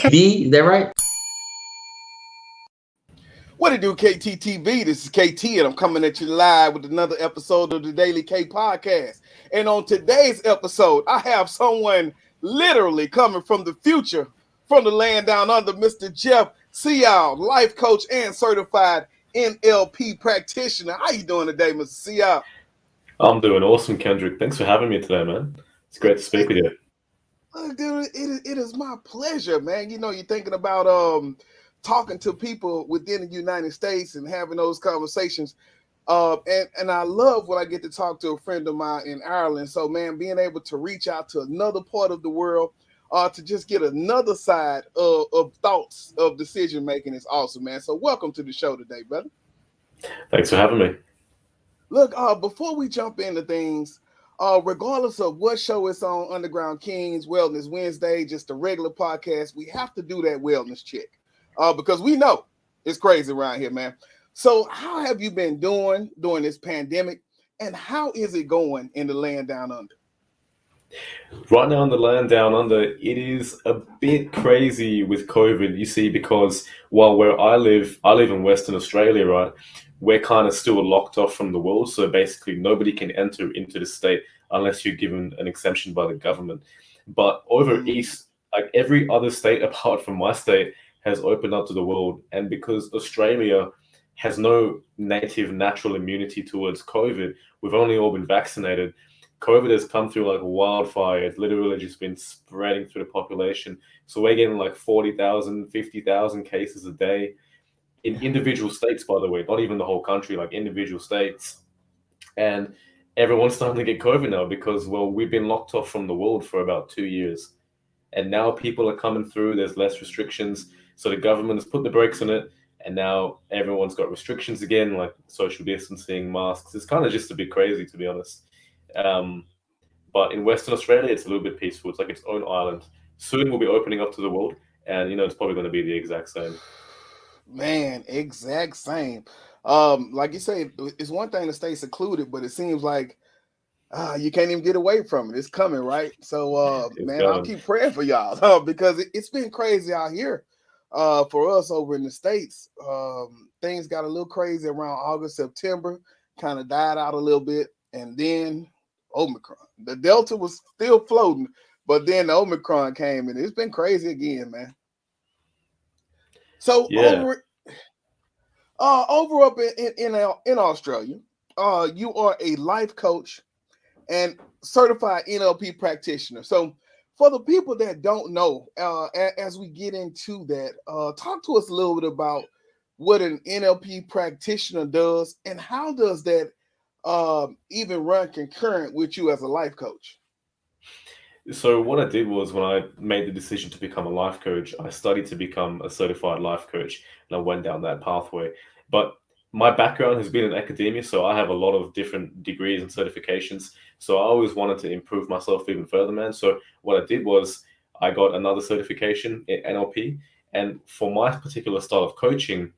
KTTV, is that right? What it do, KTTV? This is KT, and I'm coming at you live with another episode of the Daily K Podcast. And on today's episode, I have someone literally coming from the future, from the land down under, Mr. Geoff Seow, life coach and certified NLP practitioner. How you doing today, Mr. Seow? I'm doing awesome, Kendrick. Thanks for having me today, man. It's great to speak with you. Look, dude, it is my pleasure, man. You know, you're thinking about talking to people within the United States and having those conversations. And I love when I get to talk to a friend of mine in Ireland. So, man, being able to reach out to another part of the world to just get another side of thoughts of decision making is awesome, man. So welcome to the show today, brother. Thanks for having me. Look, before we jump into things, regardless of what show it's on, Underground Kyngz, Wellness Wednesday, just a regular podcast, we have to do that wellness check because we know it's crazy around here, man. So how have you been doing during this pandemic, and how is it going in the land down under? Right now in the land down under, it is a bit crazy with COVID, you see, because while where I live in Western Australia, right? We're kind of still locked off from the world. So basically nobody can enter into the state unless you're given an exemption by the government. But over east, like every other state apart from my state has opened up to the world. And because Australia has no native natural immunity towards COVID, we've only all been vaccinated. COVID has come through like wildfire. It's literally just been spreading through the population. So we're getting like 40,000, 50,000 cases a day in individual states, by the way, not even the whole country, like individual states. And everyone's starting to get COVID now because, well, we've been locked off from the world for about 2 years. And now people are coming through. There's less restrictions. So the government has put the brakes on it. And now everyone's got restrictions again, like social distancing, masks. It's kind of just a bit crazy, to be honest. But in Western Australia, it's a little bit peaceful. It's like its own island. Soon we'll be opening up to the world, and it's probably going to be the exact same. Man, exact same. Like you say, it's one thing to stay secluded, but it seems like you can't even get away from it. It's coming, right? So, man, I'll keep praying for y'all because it's been crazy out here. For us over in the States, things got a little crazy around August, September, kind of died out a little bit, and then Omicron. The Delta was still floating, but then the Omicron came, and it's been crazy again, man. So Yeah. over up in Australia, you are a life coach and certified NLP practitioner. So for the people that don't know, as we get into that, talk to us a little bit about what an NLP practitioner does and how does that even run concurrent with you as a life coach? So what I did was when I made the decision to become a life coach, I studied to become a certified life coach, and I went down that pathway. But my background has been in academia, so I have a lot of different degrees and certifications. So I always wanted to improve myself even further, man. So what I did was I got another certification in NLP, and for my particular style of coaching,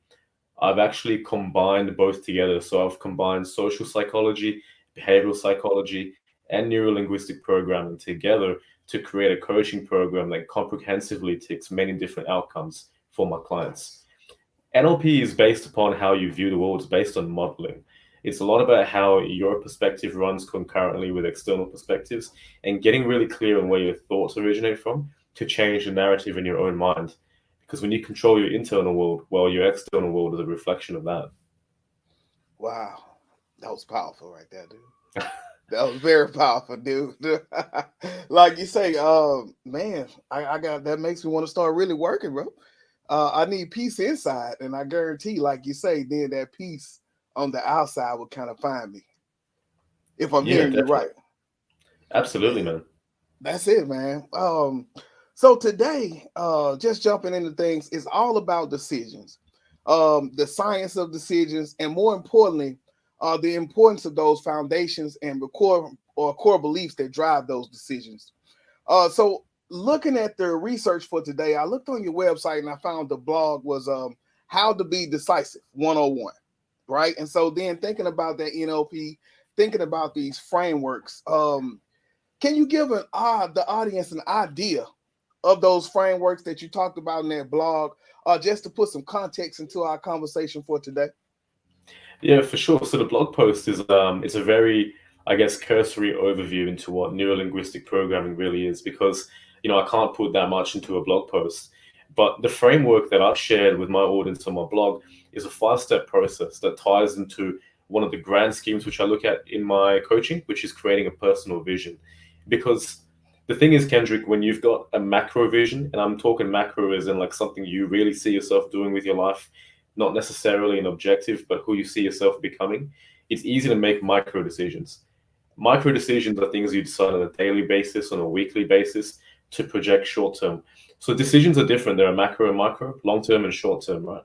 I've actually combined both together. So I've combined social psychology, behavioral psychology, and neurolinguistic programming together to create a coaching program that comprehensively ticks many different outcomes for my clients. NLP is based upon how you view the world. It's based on modeling. It's a lot about how your perspective runs concurrently with external perspectives and getting really clear on where your thoughts originate from to change the narrative in your own mind. Because when you control your internal world, well, your external world is a reflection of that. Wow, that was powerful right there, dude. That was very powerful, dude. Like you say, man, I got that makes me want to start really working, bro. I need peace inside, and I guarantee, like you say, then that peace on the outside will kind of find me. If I'm hearing you right. Absolutely, man. That's it, man. So today, just jumping into things, is all about decisions, the science of decisions, and more importantly, the importance of those foundations and the core beliefs that drive those decisions. So looking at the research for today, I looked on your website and I found the blog was How to Be Decisive 101, right? And so then thinking about that NLP, thinking about these frameworks, can you give the audience an idea of those frameworks that you talked about in that blog, just to put some context into our conversation for today? Yeah, for sure. So the blog post is it's a very, I guess, cursory overview into what neurolinguistic programming really is, because I can't put that much into a blog post. But the framework that I've shared with my audience on my blog is a 5-step process that ties into one of the grand schemes which I look at in my coaching, which is creating a personal vision. Because the thing is, Kendrick, when you've got a macro vision, and I'm talking macro as in like something you really see yourself doing with your life, not necessarily an objective, but who you see yourself becoming, it's easy to make micro decisions. Micro decisions are things you decide on a daily basis, on a weekly basis, to project short term. So decisions are different. There are macro and micro, long term and short term, right?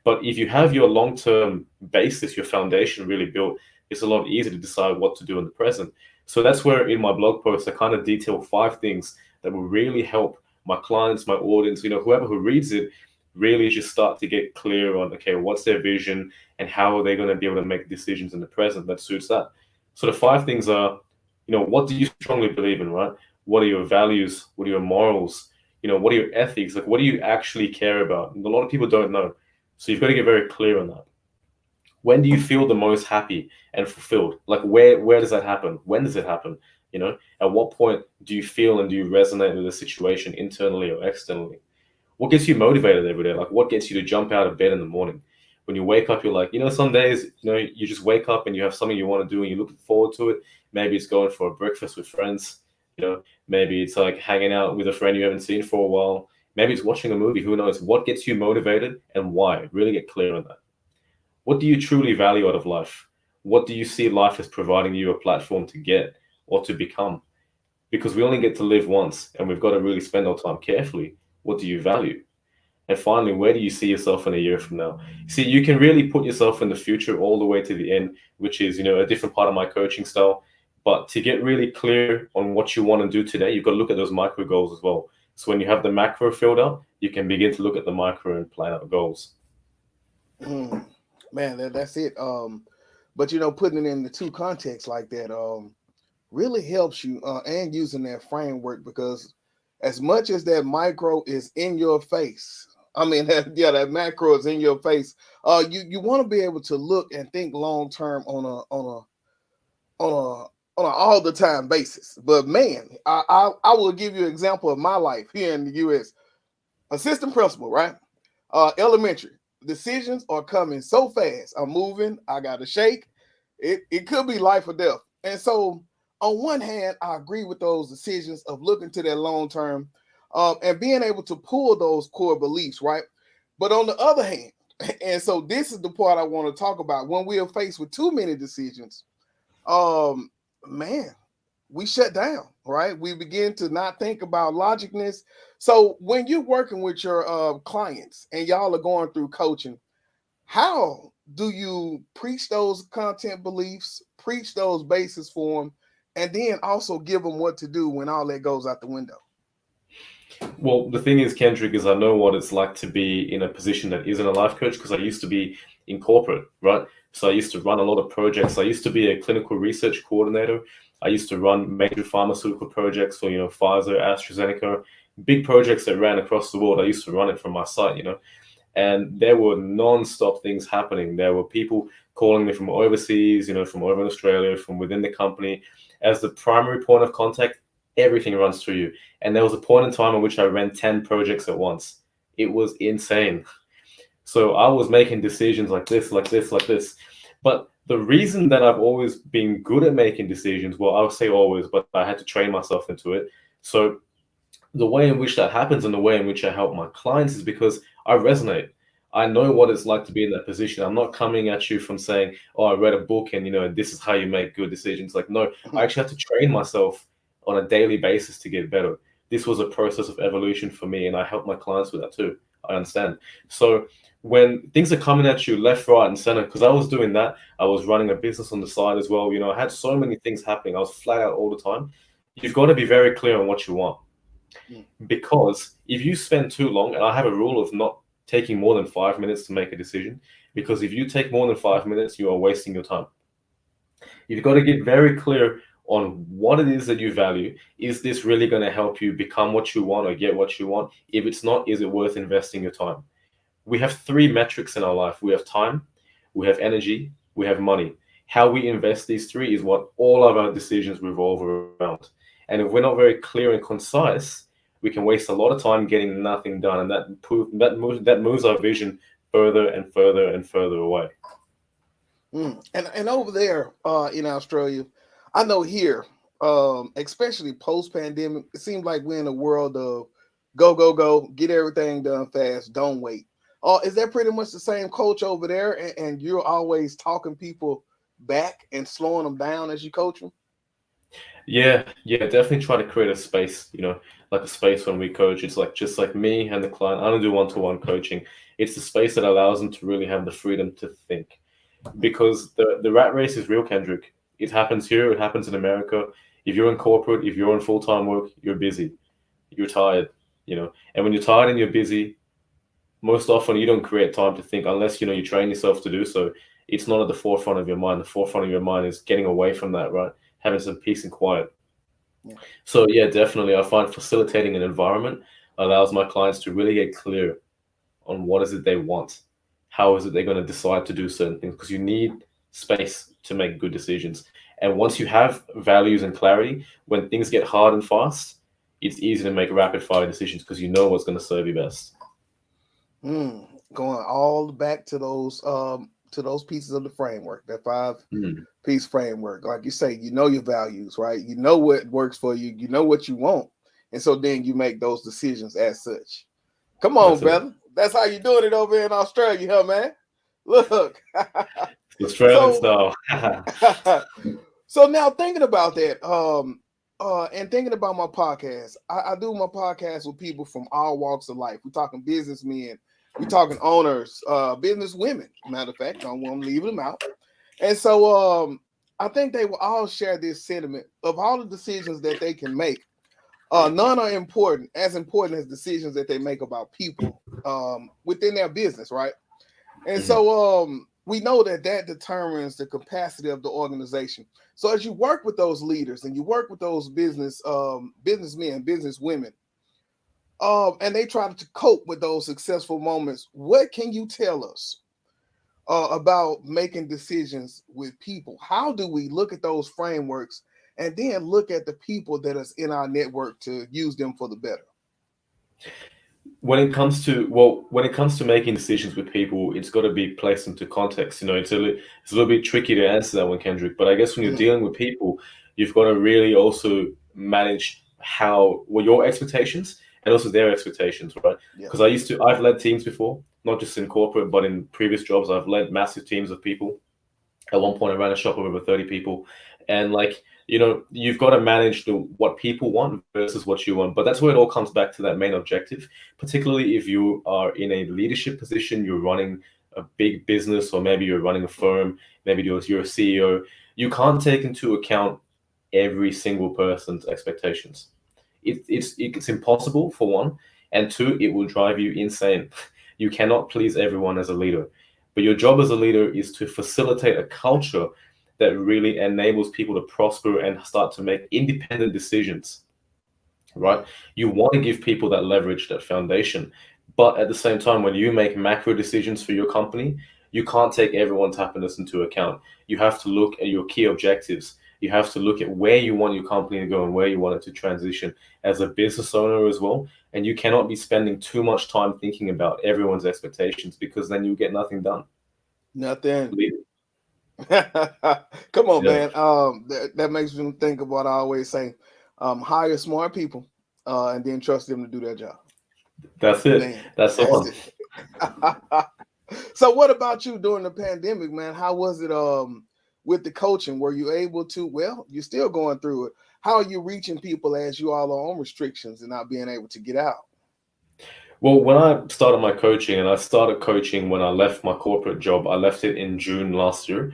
But if you have your long term basis, your foundation really built, it's a lot easier to decide what to do in the present. So that's where in my blog post, I kind of detail 5 things that will really help my clients, my audience, whoever who reads it, really just start to get clear on, okay, what's their vision and how are they going to be able to make decisions in the present that suits that. So the 5 things are, what do you strongly believe in, right? What are your values? What are your morals? What are your ethics? Like, what do you actually care about? And a lot of people don't know. So you've got to get very clear on that. When do you feel the most happy and fulfilled? Like, where does that happen? When does it happen? At what point do you feel and do you resonate with the situation internally or externally? What gets you motivated every day? Like, what gets you to jump out of bed in the morning? When you wake up, you're like, some days, you just wake up and you have something you want to do and you're looking forward to it. Maybe it's going for a breakfast with friends. Maybe it's like hanging out with a friend you haven't seen for a while. Maybe it's watching a movie. Who knows? What gets you motivated and why? Really get clear on that. What do you truly value out of life? What do you see life as providing you a platform to get or to become? Because we only get to live once and we've got to really spend our time carefully. What do you value? And finally, where do you see yourself in a year from now? See, you can really put yourself in the future all the way to the end, which is, a different part of my coaching style. But to get really clear on what you want to do today, you've got to look at those micro goals as well. So when you have the macro filled out, you can begin to look at the micro and plan out goals. Man, that's it. But putting it in the 2 contexts like that really helps you, and using that framework, because as much as that micro is in your face, I mean, that macro is in your face. You want to be able to look and think long term on a all the time basis. But man, I will give you an example of my life here in the U.S. Assistant principal, right? Elementary decisions are coming so fast. I'm moving. I got to shake. It could be life or death. And so, on one hand, I agree with those decisions of looking to that long term, and being able to pull those core beliefs, right? But on the other hand, and so this is the part I want to talk about, when we are faced with too many decisions, man, we shut down, right? We begin to not think about logicness. So when you're working with your clients and y'all are going through coaching, how do you preach those content beliefs, preach those bases for them, and then also give them what to do when all that goes out the window? Well, the thing is, Kendrick, is I know what it's like to be in a position that isn't a life coach, because I used to be in corporate, right? So I used to run a lot of projects. I used to be a clinical research coordinator. I used to run major pharmaceutical projects for, Pfizer, AstraZeneca, big projects that ran across the world. I used to run it from my site, and there were non-stop things happening. There were people calling me from overseas, from over in Australia, from within the company. As the primary point of contact, everything runs through you. And there was a point in time in which I ran 10 projects at once. It was insane. So I was making decisions like this, like this, like this. But the reason that I've always been good at making decisions, well, I would say always, but I had to train myself into it. So the way in which that happens and the way in which I help my clients is because I resonate. I know what it's like to be in that position. I'm not coming at you from saying, oh, I read a book and, this is how you make good decisions. Like, no, I actually have to train myself on a daily basis to get better. This was a process of evolution for me, and I help my clients with that too. I understand. So when things are coming at you left, right, and center, because I was doing that, I was running a business on the side as well. I had so many things happening. I was flat out all the time. You've got to be very clear on what you want. Because if you spend too long, and I have a rule of not taking more than 5 minutes to make a decision, because if you take more than 5 minutes, you are wasting your time. You've got to get very clear on what it is that you value. Is this really going to help you become what you want or get what you want? If it's not, is it worth investing your time? We have three metrics in our life. We have time, we have energy, we have money. How we invest these three is what all of our decisions revolve around. And if we're not very clear and concise, we can waste a lot of time getting nothing done, and that moves our vision further and further and further away. And over there in Australia, I know here, especially post pandemic, it seems like we're in a world of go go go, get everything done fast, don't wait. Is that pretty much the same coach over there? And you're always talking people back and slowing them down as you coach them? Yeah, definitely try to create a space, like a space when we coach. It's like just like me and the client. I don't do one-to-one coaching. It's the space that allows them to really have the freedom to think. Because the rat race is real, Kendrick. It happens here, it happens in America. If you're in corporate, if you're in full-time work, you're busy. You're tired. And when you're tired and you're busy, most often you don't create time to think unless you train yourself to do so. It's not at the forefront of your mind. The forefront of your mind is getting away from that, right? Having some peace and quiet. Yeah. So yeah, definitely I find facilitating an environment allows my clients to really get clear on what is it they want. How is it they're going to decide to do certain things? Because you need space to make good decisions. And once you have values and clarity, when things get hard and fast, it's easy to make rapid fire decisions because you know what's going to serve you best. Going all back to those pieces of the framework, that five Mm. piece framework. Like you say, you know your values, right? You know what works for you, you know what you want. And so then you make those decisions as such. Come on, That's it. brother. That's how you doing it over in Australia, huh, man? Look. Australian so style. so now thinking about that, and thinking about my podcast, I do my podcast with people from all walks of life. We're talking businessmen, we're talking owners, business women. Matter of fact, I don't want to leave them out. And so I think they will all share this sentiment of all the decisions that they can make. None are as important as decisions that they make about people within their business, right? And Mhm. so we know that determines the capacity of the organization. So as you work with those leaders and you work with those businessmen, business women, and they try to cope with those successful moments, what can you tell us about making decisions with people? How do we look at those frameworks and then look at the people that is in our network to use them for the better? When it comes to making decisions with people, it's got to be placed into context. It's a little bit tricky to answer that one, Kendrick. But I guess when you're Mhm. dealing with people, you've got to really also manage your expectations and also their expectations, right? Yeah. Because I've led teams before, not just in corporate, but in previous jobs, I've led massive teams of people. At one point, I ran a shop of over 30 people, and you've got to manage what people want versus what you want. But that's where it all comes back to that main objective. Particularly if you are in a leadership position, you're running a big business, or maybe you're running a firm, maybe you're a CEO. You can't take into account every single person's expectations. It's impossible for one, and two, it will drive you insane. You cannot please everyone as a leader. But your job as a leader is to facilitate a culture that really enables people to prosper and start to make independent decisions, right? You want to give people that leverage, that foundation. But at the same time, when you make macro decisions for your company, you can't take everyone's happiness into account. You have to look at your key objectives. You have to look at where you want your company to go and where you want it to transition as a business owner as well. And you cannot be spending too much time thinking about everyone's expectations, because then you get nothing done. Nothing. Come on, Yeah, man. That makes me think of what I always say: hire smart people, and then trust them to do their job. that's it. Man, That's the that's one. it. So, what about you during the pandemic, man? How was it with the coaching? Were you able to? Well, you're still going through it. How are you reaching people as you all are on restrictions and not being able to get out? Well, when I started my coaching, and I started coaching when I left my corporate job, I left it in June last year,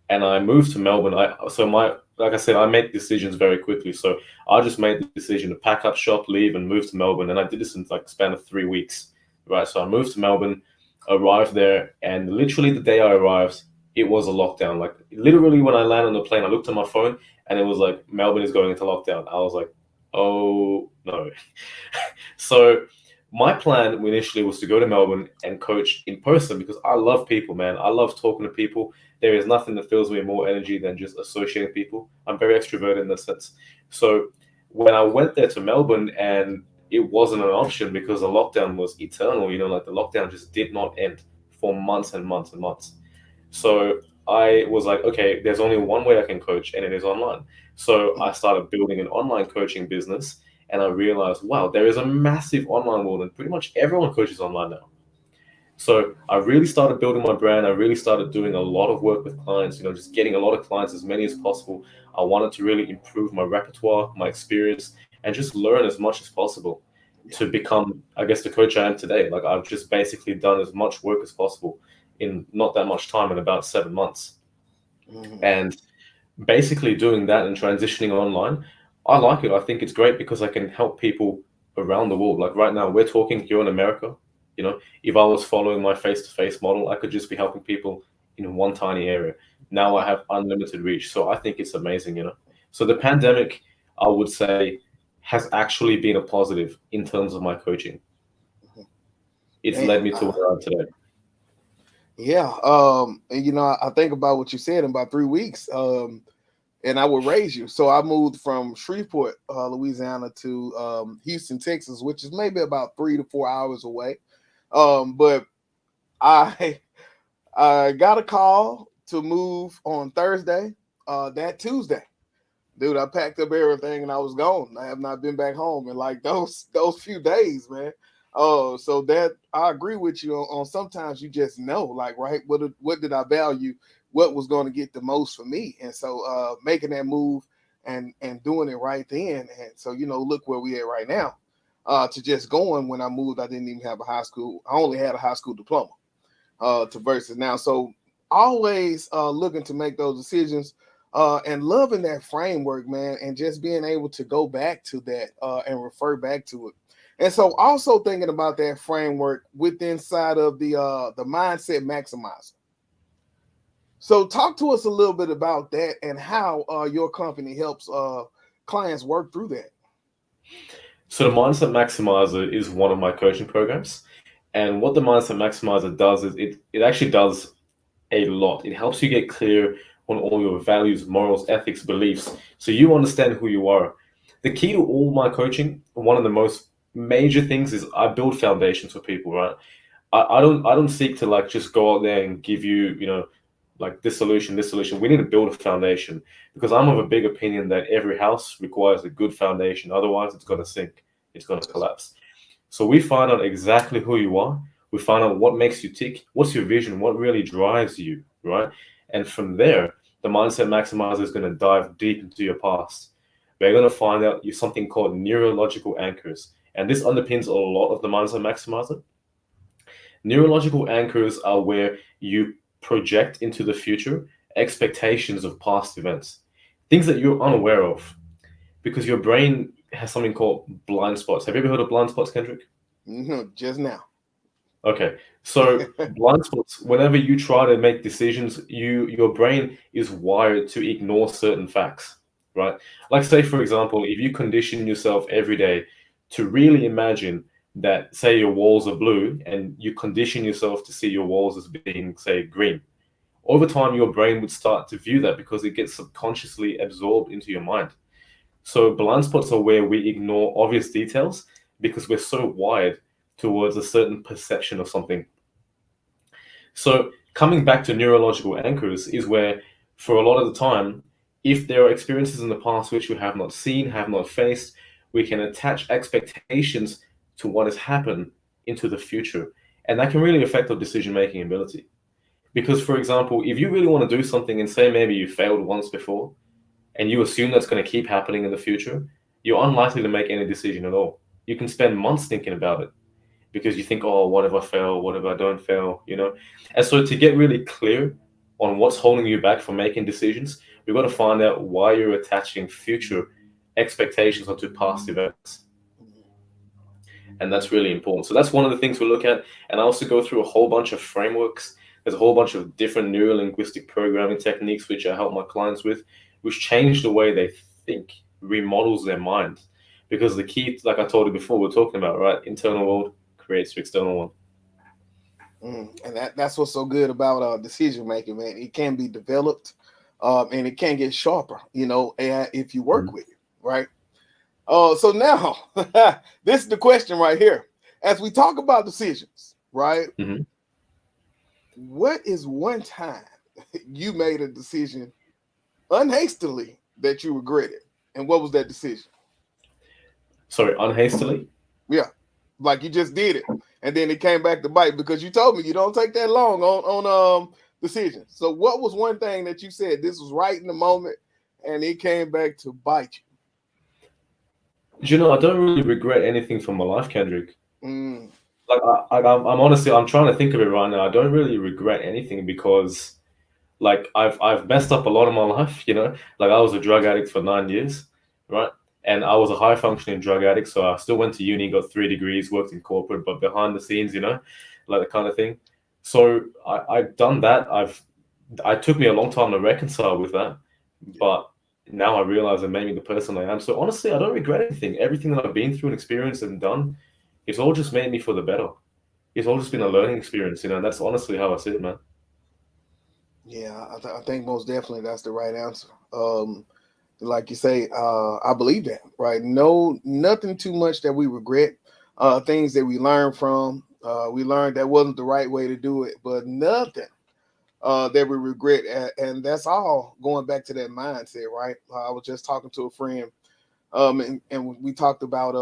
and I moved to Melbourne. Like I said, I make decisions very quickly. So I just made the decision to pack up shop, leave, and move to Melbourne. And I did this in like a span of 3 weeks, right? So I moved to Melbourne, arrived there, and literally the day I arrived, it was a lockdown. Like literally when I landed on the plane, I looked at my phone and it was like Melbourne is going into lockdown. I was like, oh no. So my plan initially was to go to Melbourne and coach in person because I love people, man. I love talking to people. There is nothing that fills me more energy than just associating people. I'm very extroverted in that sense. So when I went there to Melbourne, and it wasn't an option because the lockdown was eternal, like the lockdown just did not end for months and months and months. So I was like, okay, there's only one way I can coach, and it is online. So I started building an online coaching business, and I realized, wow, there is a massive online world, and pretty much everyone coaches online now. So I really started building my brand. I really started doing a lot of work with clients, just getting a lot of clients, as many as possible. I wanted to really improve my repertoire, my experience, and just learn as much as possible Yeah. to become, I guess, the coach I am today. Like I've just basically done as much work as possible in not that much time, in about 7 months. Mhm. And basically doing that and transitioning online, I like it. I think it's great because I can help people around the world. Like right now, we're talking here in America. If I was following my face-to-face model, I could just be helping people in one tiny area. Now I have unlimited reach. So I think it's amazing. So the pandemic, I would say, has actually been a positive in terms of my coaching. It's led Man, me to where I am today. yeah. And I think about what you said in about 3 weeks. And I would raise you. So I moved from Shreveport, Louisiana, to Houston, Texas, which is maybe about 3 to 4 hours away. But I I got a call to move on Thursday. That Tuesday, dude, I packed up everything and I was gone. I have not been back home in like those few days, man. So that I agree with you on sometimes you just know, like, right, what did I value, what was going to get the most for me, and so making that move and doing it right then, and so look where we at right now. To just going when I moved, I didn't even have a high school. I only had a high school diploma. To versus now. So always looking to make those decisions and loving that framework, man, and just being able to go back to that and refer back to it. And so also thinking about that framework with inside of the mindset maximizer. So talk to us a little bit about that and how your company helps clients work through that. So the Mindset Maximizer is one of my coaching programs. And what the Mindset Maximizer does is it actually does a lot. It helps you get clear on all your values, morals, ethics, beliefs, so you understand who you are. The key to all my coaching, one of the most major things is I build foundations for people, right? I don't seek to like just go out there and give you, like this solution, this solution. We need to build a foundation because I'm of a big opinion that every house requires a good foundation. Otherwise, it's going to sink. It's going to collapse. So we find out exactly who you are. We find out what makes you tick, what's your vision, what really drives you, right? And from there, the Mindset Maximizer is going to dive deep into your past. We're going to find out you something called neurological anchors. And this underpins a lot of the Mindset Maximizer. Neurological anchors are where you project into the future expectations of past events, things that you're unaware of, because your brain has something called blind spots. Have you ever heard of blind spots, Kendrick? Just now. Okay, so blind spots, whenever you try to make decisions, your brain is wired to ignore certain facts, right? Like say, for example, if you condition yourself every day to really imagine that, say, your walls are blue and you condition yourself to see your walls as being, say, green, over time your brain would start to view that because it gets subconsciously absorbed into your mind. So blind spots are where we ignore obvious details because we're so wired towards a certain perception of something. So coming back to neurological anchors is where, for a lot of the time, if there are experiences in the past which we have not seen, have not faced, we can attach expectations to what has happened into the future. And that can really affect our decision making ability. Because, for example, if you really want to do something and say maybe you failed once before, and you assume that's going to keep happening in the future, you're unlikely to make any decision at all. You can spend months thinking about it because you think, oh, what if I fail? What if I don't fail? And so to get really clear on what's holding you back from making decisions, we've got to find out why you're attaching future expectations onto past events. And that's really important. So that's one of the things we look at. And I also go through a whole bunch of frameworks. There's a whole bunch of different neuro linguistic programming techniques which I help my clients with, which change the way they think, remodels their mind. Because the key, like I told you before, we're talking about, right? Internal world creates your external one. And that's what's so good about decision making, man. It can be developed, and it can get sharper, if you work Mhm. with it, right? So now this is the question right here. As we talk about decisions, right? Mhm. What is one time you made a decision unhastily that you regretted, and what was that decision? Sorry, unhastily. Yeah, like you just did it, and then it came back to bite because you told me you don't take that long on decisions. So, what was one thing that you said this was right in the moment, and it came back to bite Do you know, I don't really regret anything from my life, Kendrick. you? Mm, Like, I'm honestly, I'm trying to think of it right now. I don't really regret anything because, like, I've messed up a lot of my life. Like I was a drug addict for 9 years, right? And I was a high functioning drug addict, so I still went to uni, got 3 degrees, worked in corporate, but behind the scenes, like that kind of thing. So I've done that. I took me a long time to reconcile with that, yeah, but now I realize it made me the person I am. So honestly, I don't regret anything. Everything that I've been through and experienced and done, it's all just made me for the better. It's all just been a learning experience, and that's honestly how I see it, man. yeah. I think most definitely that's the right answer. Like you say, I believe that. Right? No, nothing too much that we regret. Things that we learn from. We learned that wasn't the right way to do it, but nothing that we regret, and that's all going back to that mindset, right? I was just talking to a friend, and we talked about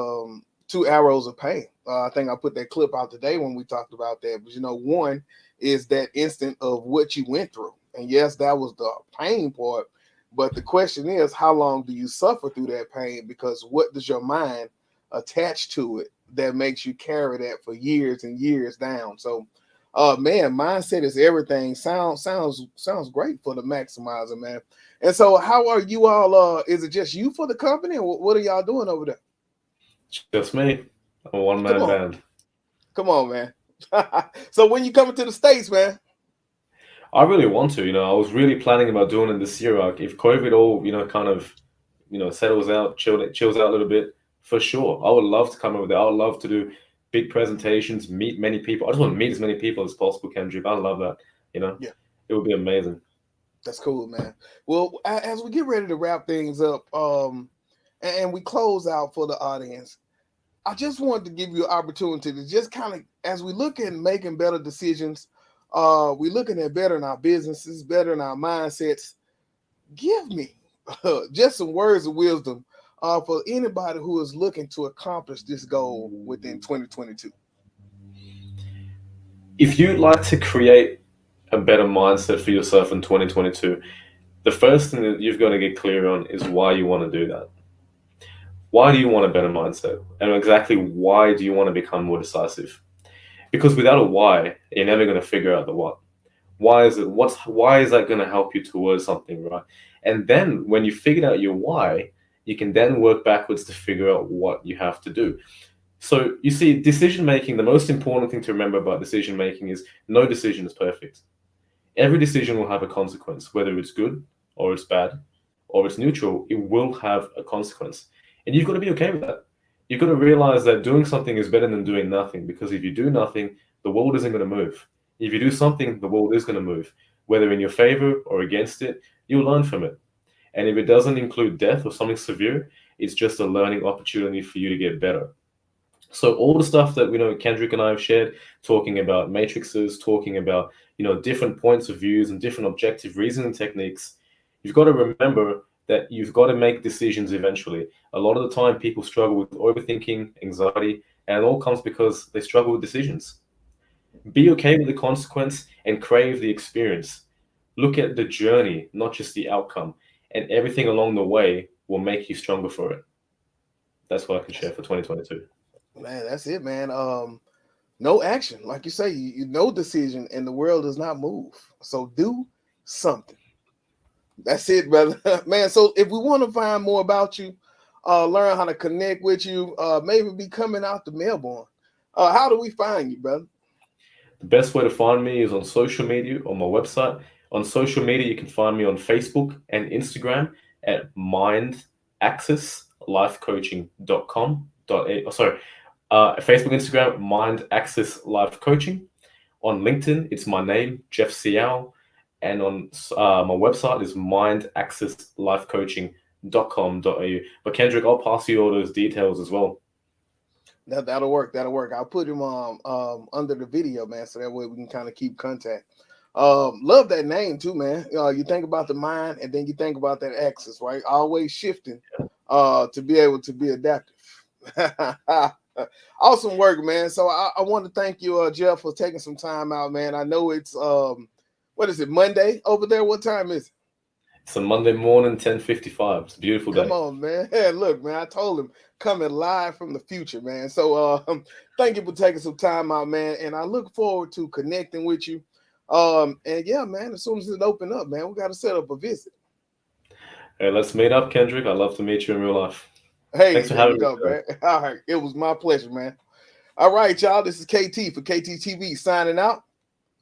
2 arrows of pain. I think I put that clip out today when we talked about that. But one is that instant of what you went through, and yes, that was the pain part. But the question is, how long do you suffer through that pain? Because what does your mind attach to it that makes you carry that for years and years down? So man, mindset is everything. Sounds great for the maximizer, man. And so how are you all is it just you for the company, or what are y'all doing over there? Just me. I'm a one Come man on. band. Come on, man. So when you coming to the States, man? I really want to. I was really planning about doing it this year. Like, if COVID all, kind of, settles out, chills out a little bit, for sure. I would love to come over there. I would love to do big presentations, meet many people. I just want to meet as many people as possible, Kendrick. I love that. You know, Yeah, it would be amazing. that's cool, man. Well, as we get ready to wrap things up, and we close out for the audience, I just wanted to give you an opportunity to just kind of, as we look at making better decisions, we're looking at better in our businesses, better in our mindsets. Give me just some words of wisdom for anybody who is looking to accomplish this goal within 2022. If you'd like to create a better mindset for yourself in 2022, the first thing that you've got to get clear on is why you want to do that. Why do you want a better mindset? And exactly why do you want to become more decisive? Because without a why, you're never going to figure out the what. Why is it? Why is that going to help you towards something, right? And then when you figured out your why, you can then work backwards to figure out what you have to do. So you see, decision making, the most important thing to remember about decision making is no decision is perfect. Every decision will have a consequence, whether it's good or it's bad or it's neutral, it will have a consequence. And you've got to be okay with that. You've got to realize that doing something is better than doing nothing, because if you do nothing, the world isn't going to move. If you do something, the world is going to move. Whether in your favor or against it, you'll learn from it. And if it doesn't include death or something severe, it's just a learning opportunity for you to get better. So all the stuff that Kendrick and I have shared, talking about matrices, talking about different points of views and different objective reasoning techniques, you've got to remember that you've got to make decisions eventually. A lot of the time, people struggle with overthinking, anxiety, and it all comes because they struggle with decisions. Be okay with the consequence and crave the experience. Look at the journey, not just the outcome, and everything along the way will make you stronger for it. That's what I can share for 2022. Man, that's it, man. No action, like you say, no decision, and the world does not move. So do something. That's it, brother. Man, so if we want to find more about you, learn how to connect with you, maybe be coming out to Melbourne, how do we find you, brother? The best way to find me is on social media, on my website. On social media, you can find me on Facebook and Instagram at mindaccesslifecoaching.com. Facebook, Instagram, Mind Access Life Coaching. On LinkedIn, it's my name, Geoff Seow. And on my website is mindaccesslifecoaching.com.au. But Kendrick, I'll pass you all those details as well. That'll work. I'll put him under the video, man, so that way we can kind of keep contact. Love that name too, man. You think about the mind, and then you think about that axis, right? Always shifting to be able to be adaptive. Awesome work, man. So I want to thank you, Geoff, for taking some time out, man. I know it's what is it, Monday over there? What time is it? It's a Monday morning, 10:55. It's a beautiful day. Come on, man. Hey, look, man, I told him coming live from the future, man. So thank you for taking some time out, man. And I look forward to connecting with you. And yeah, man, as soon as it open up, man, we got to set up a visit. Hey, let's meet up, Kendrick. I'd love to meet you in real life. Hey, thanks for having me, man. All right. It was my pleasure, man. All right, y'all. This is KT for KT TV signing out.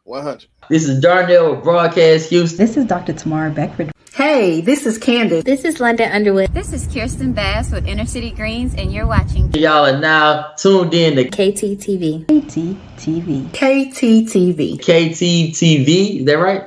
100. This is Darnell with Broadcast Houston. This is Dr. Tamara Beckford. Hey, this is Candace. This is London Underwood. This is Kirsten Bass with Inner City Greens, and you're watching. Y'all are now tuned in to KTTV. KTTV. KTTV. KTTV. Is that right?